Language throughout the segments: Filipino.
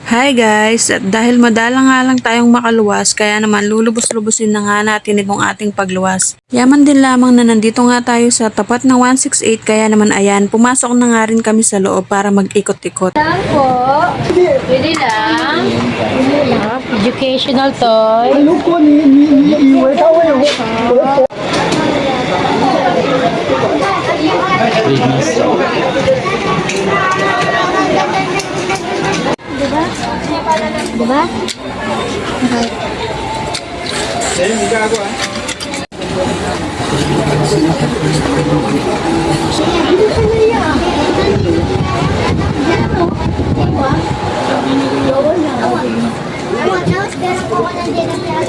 Hi guys! At dahil madalang nga lang tayong makaluwas, kaya naman lulubos-lubusin na nga natin itong ating pagluwas. Yaman din lamang na nandito nga tayo sa tapat ng 168, kaya naman ayan, pumasok na nga rin kami sa loob para mag-ikot-ikot. Lang po. Pwede lang. Educational toy. 如果你以为它会有， Diba? Diba?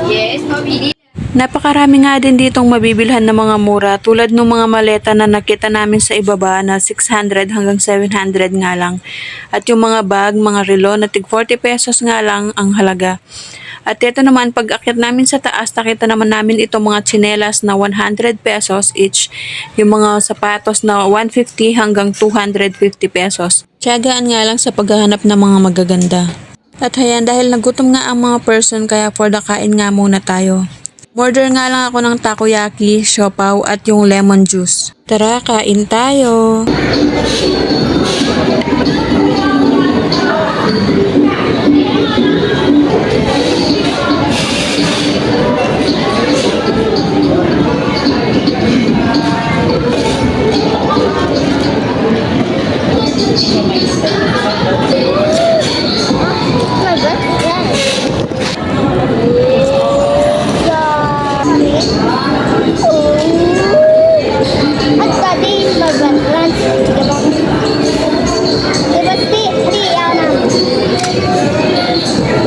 Yes, mabili. Napakarami nga din ditong mabibilhan ng mga mura tulad ng mga maleta na nakita namin sa ibaba na 600 hanggang 700 nga lang. At yung mga bag, mga relo na tig 40 pesos nga lang ang halaga. At ito naman, pag akyat namin sa taas, nakita naman namin itong mga tsinelas na 100 pesos each. Yung mga sapatos na 150 hanggang 250 pesos. Tiyagaan nga lang sa paghahanap ng mga magaganda. At hayan, dahil nagutom nga ang mga person, kaya for the kain nga muna tayo. Order nga lang ako ng takoyaki, siopaw at yung lemon juice. Tara, kain tayo!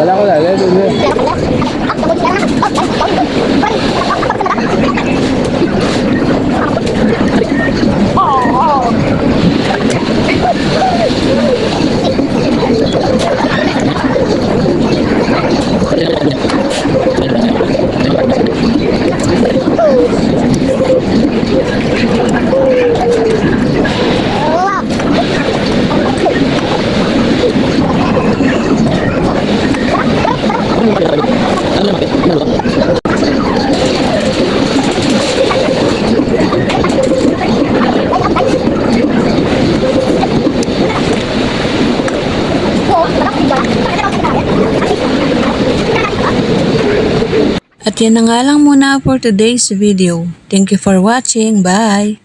Wala ko lang, At yan na nga lang muna for today's video. Thank you for watching. Bye!